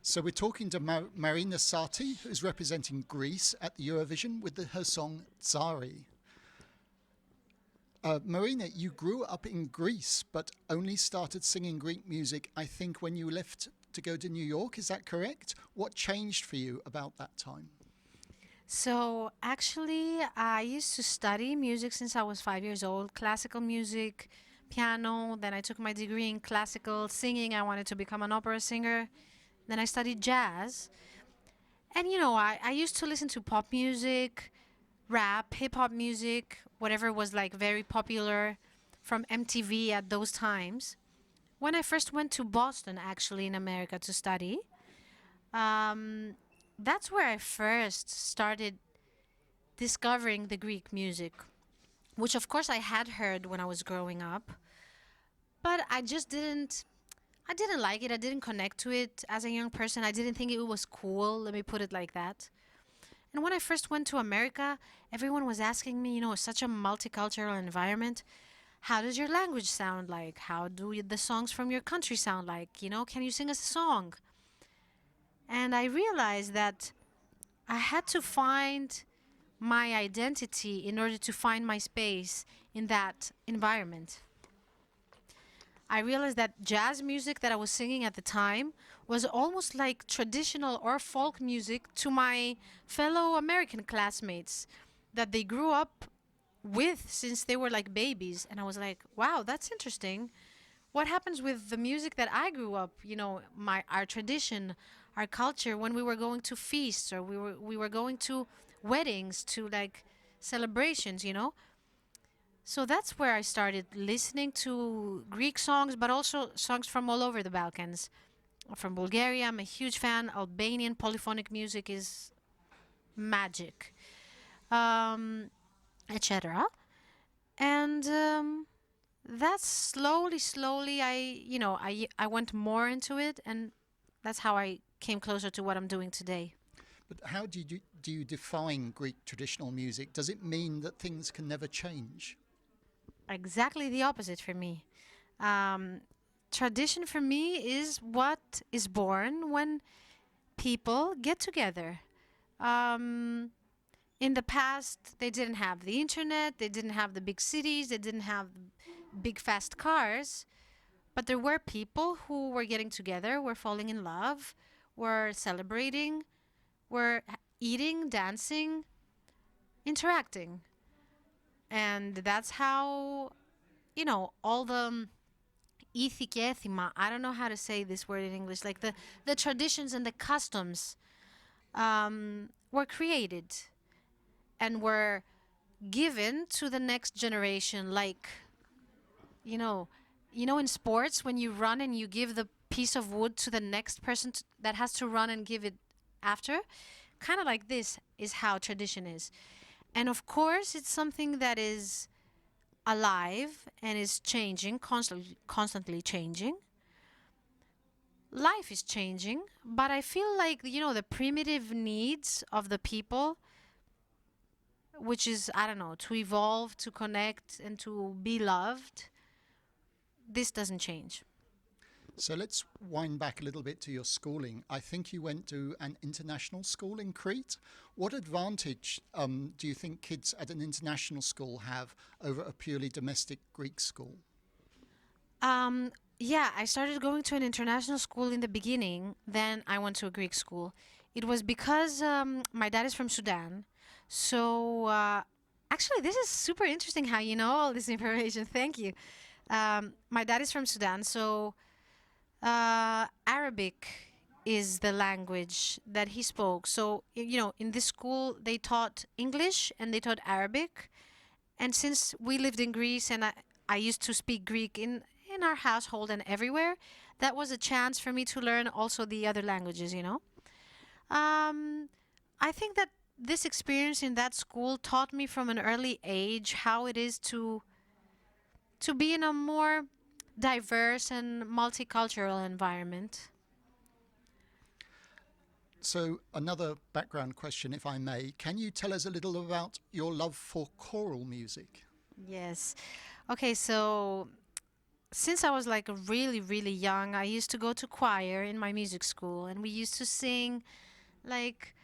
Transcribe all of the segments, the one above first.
So we're talking to Marina Sati, who's representing Greece at the Eurovision with her song Tsari. Marina, you grew up in Greece, but only started singing Greek music, I think, when you left to go to New York. Is that correct? What changed for you about that time? So actually, I used to study music since I was 5 years old, classical music, piano. Then I took my degree in classical singing. I wanted to become an opera singer. Then I studied jazz. And I used to listen to pop music, rap, hip hop music, whatever was like very popular from MTV at those times. When I first went to Boston, actually, in America to study, um, that's where I first started discovering the Greek music, which of course I had heard when I was growing up, but I didn't like it. I didn't connect to it as a young person. I didn't think it was cool, let me put it like that. And when I first went to America, everyone was asking me, such a multicultural environment, how does your language sound like? How do the songs from your country sound like? Can you sing us a song? And I realized that I had to find my identity in order to find my space in that environment. I realized that jazz music that I was singing at the time was almost like traditional or folk music to my fellow American classmates that they grew up with since they were like babies. And I was like, wow, that's interesting. What happens with the music that I grew up, our tradition, our culture, when we were going to feasts or we were going to weddings, to like celebrations. So that's where I started listening to Greek songs, but also songs from all over the Balkans. From Bulgaria, I'm a huge fan. Albanian polyphonic music is magic, um, etc. And that's slowly, I went more into it, and that's how I came closer to what I'm doing today. But how do you define Greek traditional music? Does it mean that things can never change? Exactly the opposite for me. Um, Tradition for me is what is born when people get together. Um, in the past, they didn't have the internet, they didn't have the big cities, they didn't have big fast cars, but there were people who were getting together, were falling in love, were celebrating, were eating, dancing, interacting. And that's how, all the ηθικέθημα, I don't know how to say this word in English, like the traditions and the customs were created and were given to the next generation. Like, you know, in sports, when you run and you give the piece of wood to the next person that has to run and give it after, kind of like this is how tradition is. And of course, it's something that is alive and is changing, constantly changing. Life is changing, but I feel like, the primitive needs of the people, which is, I don't know, to evolve, to connect, and to be loved, this doesn't change. So let's wind back a little bit to your schooling. I think you went to an international school in Crete. What advantage do you think kids at an international school have over a purely domestic Greek school? Yeah, I started going to an international school in the beginning, then I went to a Greek school. It was because my dad is from Sudan. So, actually, this is super interesting how you know all this information. Thank you. My dad is from Sudan, so Arabic is the language that he spoke. So, in this school, they taught English and they taught Arabic. And since we lived in Greece and I used to speak Greek in our household and everywhere, that was a chance for me to learn also the other languages. Um, I think that this experience in that school taught me from an early age how it is to be in a more diverse and multicultural environment. So, another background question, if I may. Can you tell us a little about your love for choral music? Yes. Okay, so since I was like really, really young, I used to go to choir in my music school, and we used to sing like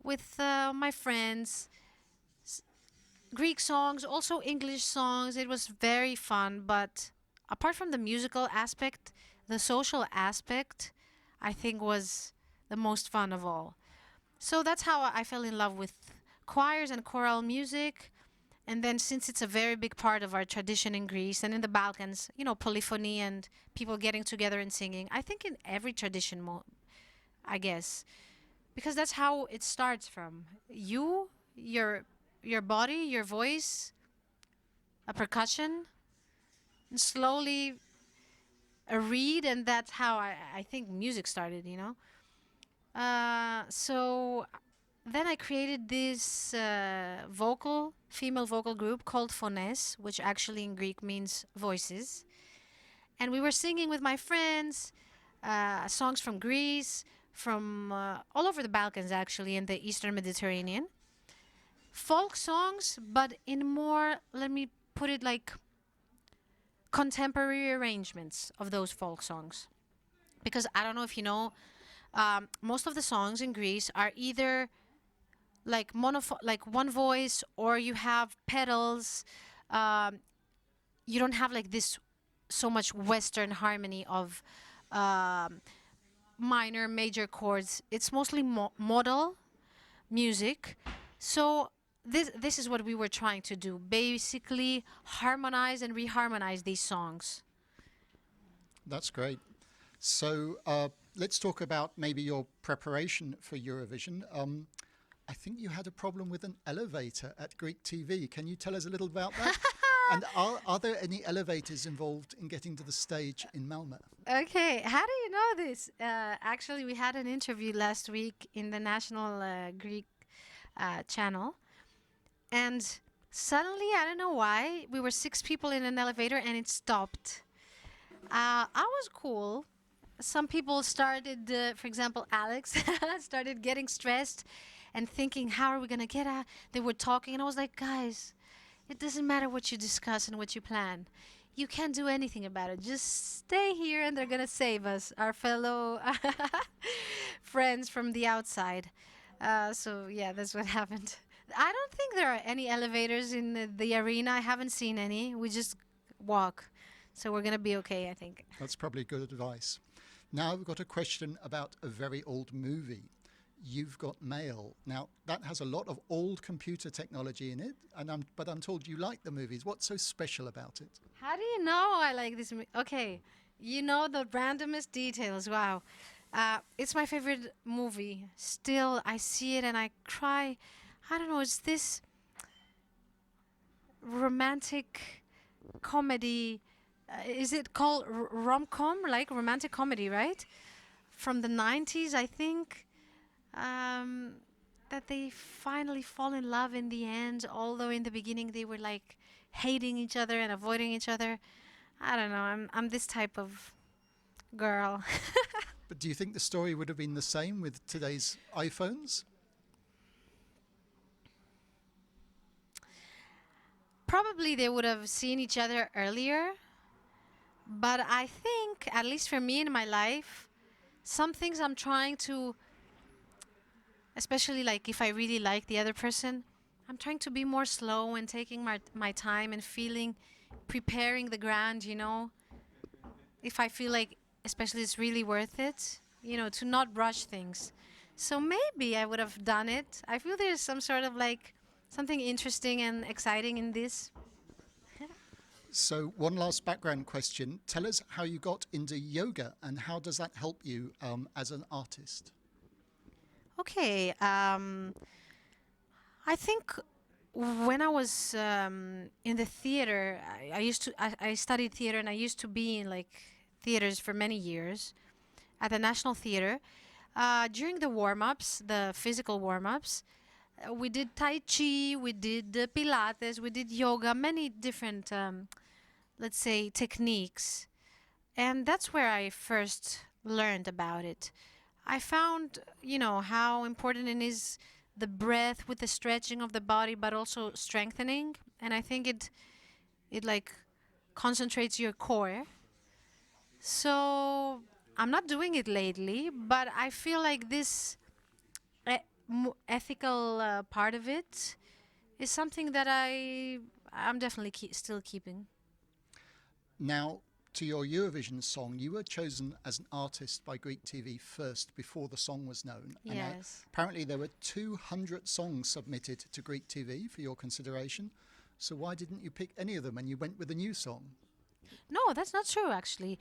with my friends Greek songs, also English songs. It was very fun, but apart from the musical aspect, the social aspect, I think was the most fun of all. So that's how I fell in love with choirs and choral music. And then, since it's a very big part of our tradition in Greece and in the Balkans, polyphony and people getting together and singing, I think in every tradition, I guess, because that's how it starts from you, your body, your voice, a percussion, and slowly a reed, and that's how I think music started. So then I created this female vocal group called Phones, which actually in Greek means voices. And we were singing with my friends songs from Greece, from all over the Balkans, actually, and the Eastern Mediterranean. Folk songs, but in more, let me put it like contemporary arrangements of those folk songs. Because I don't know if you know, most of the songs in Greece are either like like one voice, or you have pedals. Um, you don't have like this so much Western harmony of um, minor, major chords. It's mostly modal music. So this is what we were trying to do. Basically, harmonize and reharmonize these songs. That's great. So let's talk about maybe your preparation for Eurovision. I think you had a problem with an elevator at Greek TV. Can you tell us a little about that? And are there any elevators involved in getting to the stage in Malmö? Okay, how do you know this? Actually, we had an interview last week in the national Greek channel, and suddenly, I don't know why, we were six people in an elevator and it stopped. I was cool. Some people started, for example, Alex started getting stressed and thinking, how are we going to get out? They were talking, and I was like, guys, it doesn't matter what you discuss and what you plan. You can't do anything about it. Just stay here, and they're going to save us, our fellow friends from the outside. So, yeah, that's what happened. I don't think there are any elevators in the arena. I haven't seen any. We just walk. So we're going to be okay, I think. That's probably good advice. Now we've got a question about a very old movie. You've Got Mail. Now, that has a lot of old computer technology in it, but I'm told you like the movies. What's so special about it? How do you know I like this? Okay, you know the randomest details. Wow. It's my favorite movie. Still, I see it and I cry. I don't know, it's this romantic comedy. Is it called rom-com? Like romantic comedy, right? From the 90s, I think. That they finally fall in love in the end, although in the beginning they were like hating each other and avoiding each other. I don't know. I'm this type of girl. But do you think the story would have been the same with today's iPhones? Probably they would have seen each other earlier, but I think, at least for me in my life, some things I'm trying to, especially like if I really like the other person, I'm trying to be more slow and taking my time and feeling, preparing the ground. If I feel like, especially it's really worth it, to not rush things. So maybe I would have done it. I feel there's some sort of like something interesting and exciting in this. So one last background question. Tell us how you got into yoga and how does that help you as an artist? Okay. I think when I was in the theater, I studied theater, and I used to be in like theaters for many years at the National Theater. During the warm-ups, the physical warm-ups, we did Tai Chi, we did Pilates, we did yoga, many different, let's say, techniques. And that's where I first learned about it. I found, how important it is, the breath with the stretching of the body, but also strengthening. And I think it like concentrates your core. So I'm not doing it lately, but I feel like this ethical part of it is something that I'm definitely still keeping. Now, to your Eurovision song, you were chosen as an artist by Greek TV first before the song was known. And Yes. apparently there were 200 songs submitted to Greek TV for your consideration. So why didn't you pick any of them and you went with a new song? No, that's not true, actually.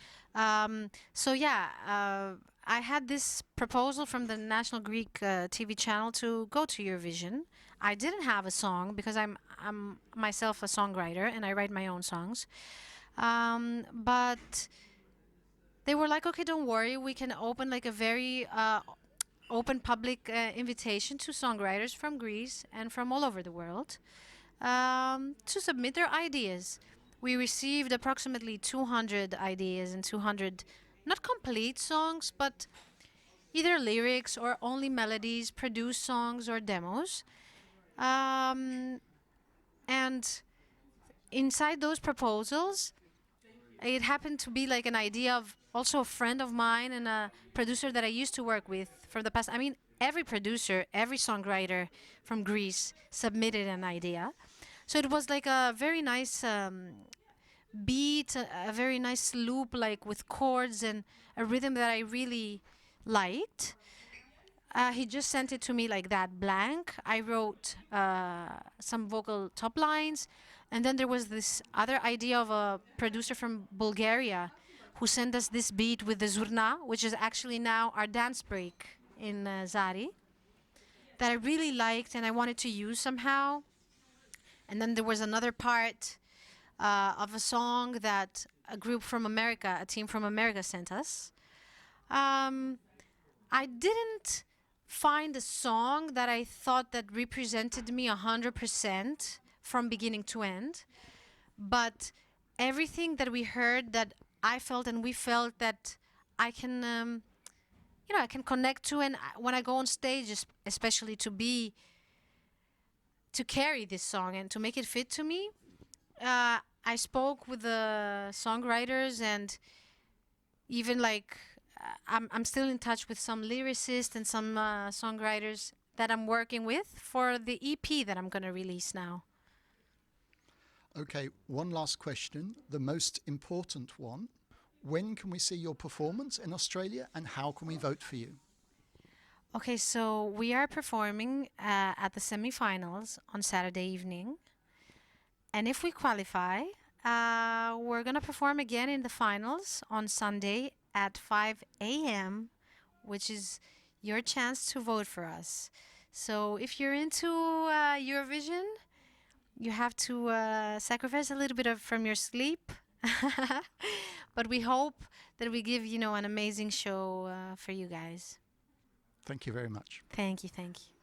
So yeah, I had this proposal from the National Greek TV channel to go to Eurovision. I didn't have a song because I'm myself a songwriter and I write my own songs. But they were like, okay, don't worry, we can open like a very open public invitation to songwriters from Greece and from all over the world to submit their ideas. We received approximately 200 ideas and 200 not complete songs, but either lyrics or only melodies, produced songs or demos. Um, and inside those proposals, it happened to be like an idea of also a friend of mine and a producer that I used to work with for the past. I mean, every producer, every songwriter from Greece submitted an idea. So it was like a very nice beat, a very nice loop, like with chords and a rhythm that I really liked. He just sent it to me like that, blank. I wrote some vocal top lines, and then there was this other idea of a producer from Bulgaria who sent us this beat with the zurna, which is actually now our dance break in Zari, that I really liked and I wanted to use somehow. And then there was another part of a song that a group from America, a team from America, sent us. I didn't find a song that I thought that represented me 100% from beginning to end, but everything that we heard that I felt and we felt that I can, I can connect to, and when I go on stage, especially to carry this song and to make it fit to me, I spoke with the songwriters and even like I'm still in touch with some lyricists and some songwriters that I'm working with for the EP that I'm going to release now. Okay, one last question, the most important one. When can we see your performance in Australia and how can we vote for you? Okay, so we are performing at the semifinals on Saturday evening. And if we qualify, we're going to perform again in the finals on Sunday at 5 a.m., which is your chance to vote for us. So if you're into Eurovision, you have to sacrifice a little bit from your sleep. But we hope that we give, an amazing show for you guys. Thank you very much. Thank you, thank you.